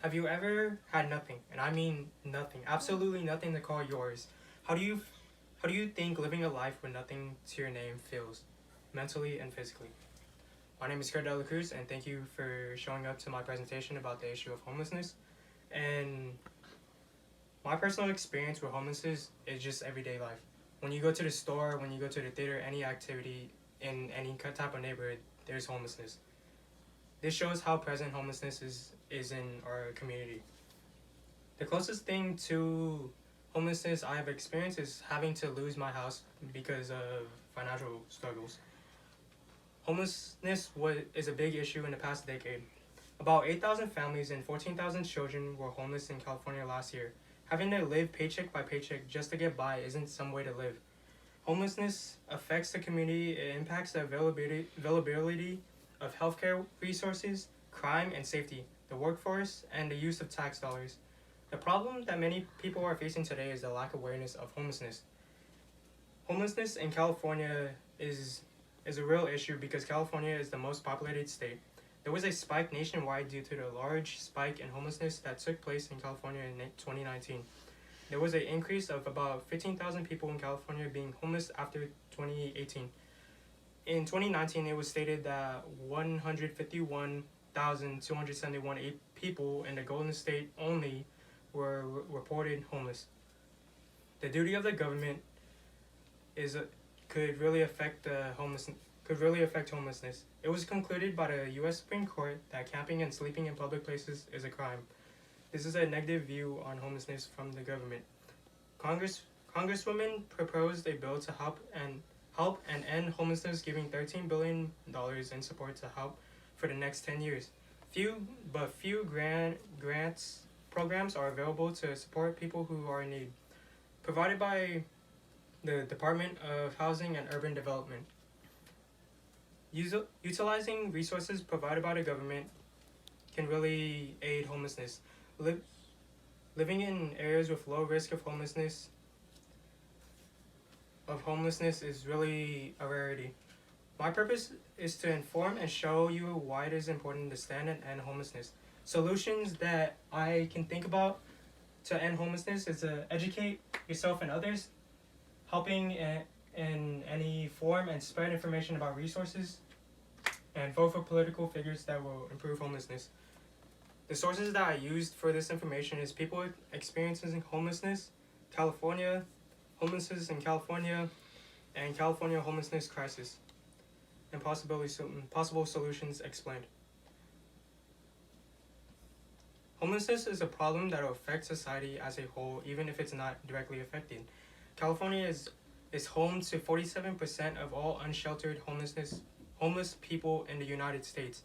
Have you ever had nothing, and I mean nothing, absolutely nothing to call yours? How do you how do you think living a life with nothing to your name feels, mentally and physically? My name is Kurt Dela Cruz, and thank you for showing up to my presentation about the issue of homelessness. And my personal experience with homelessness is just everyday life. When you go to the store, when you go to the theater, any activity in any type of neighborhood, there's homelessness. This shows how present homelessness is in our community. The closest thing to homelessness I have experienced is having to lose my house because of financial struggles. Homelessness is a big issue in the past decade. About 8,000 families and 14,000 children were homeless in California last year. Having to live paycheck by paycheck just to get by isn't some way to live. Homelessness affects the community. It impacts the availability of healthcare resources, crime and safety, the workforce, and the use of tax dollars. The problem that many people are facing today is the lack of awareness of homelessness. Homelessness in California is a real issue because California is the most populated state. There was a spike nationwide due to the large spike in homelessness that took place in California in 2019. There was an increase of about 15,000 people in California being homeless after 2018. In 2019, it was stated that 151,271 people in the Golden State only were reported homeless. The duty of the government is could really affect homelessness. It was concluded by the U.S. Supreme Court that camping and sleeping in public places is a crime. This is a negative view on homelessness from the government. Congresswomen proposed a bill to help and end homelessness, giving $13 billion in support to help for the next 10 years. Few grants programs are available to support people who are in need, provided by the Department of Housing and Urban Development. Utilizing resources provided by the government can really aid homelessness. Living in areas with low risk of homelessness is really a rarity. My purpose is to inform and show you why it is important to stand and end homelessness. Solutions that I can think about to end homelessness is to educate yourself and others, helping in any form and spread information about resources, and vote for political figures that will improve homelessness. The sources that I used for this information is people experiencing homelessness, homelessness in California, and California homelessness crisis, and possible solutions explained. Homelessness is a problem that will affect society as a whole, even if it's not directly affected. California is home to 47% of all unsheltered homeless people in the United States.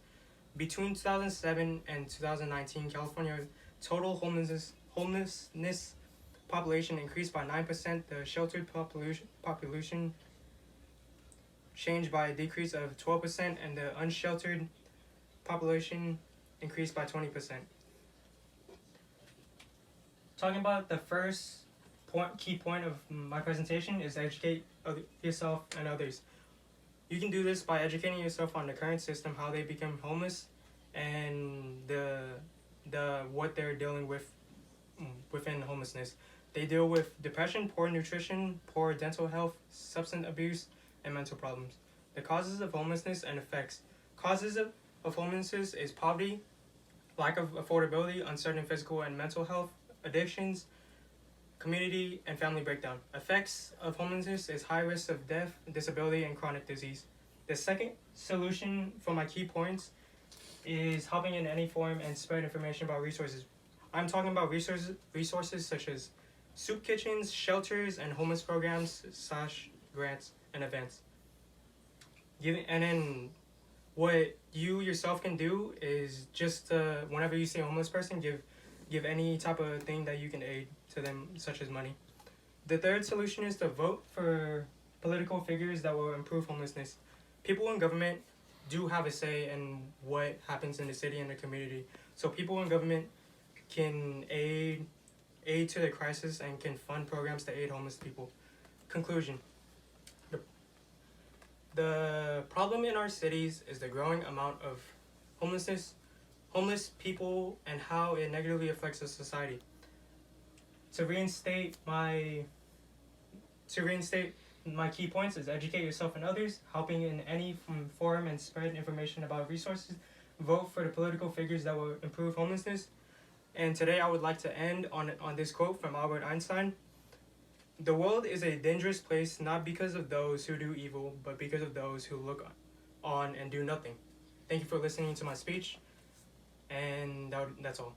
Between 2007 and 2019, California total homelessness population increased by 9%. The sheltered population changed by a decrease of 12%, and the unsheltered population increased by 20%. Talking about the first key point of my presentation is educate yourself and others. You can do this by educating yourself on the current system, how they become homeless, and the what they're dealing with within homelessness. They deal with depression, poor nutrition, poor dental health, substance abuse, and mental problems. The causes of homelessness and effects. Causes of homelessness is poverty, lack of affordability, uncertain physical and mental health, addictions, community and family breakdown. Effects of homelessness is high risk of death, disability, and chronic disease. The second solution for my key points is helping in any form and spread information about resources. I'm talking about resources such as soup kitchens, shelters, and homeless programs / grants and events. And then what you yourself can do is just whenever you see a homeless person, give any type of thing that you can aid to them, such as money. The third solution is to vote for political figures that will improve homelessness. People in government do have a say in what happens in the city and the community. So people in government can aid to the crisis and can fund programs to aid homeless people. Conclusion. The problem in our cities is the growing amount of homelessness homeless people and how it negatively affects the society. To reinstate my key points is educate yourself and others, helping in any form and spread information about resources, vote for the political figures that will improve homelessness. And today I would like to end on this quote from Albert Einstein. The world is a dangerous place not because of those who do evil, but because of those who look on and do nothing. Thank you for listening to my speech, and that's all.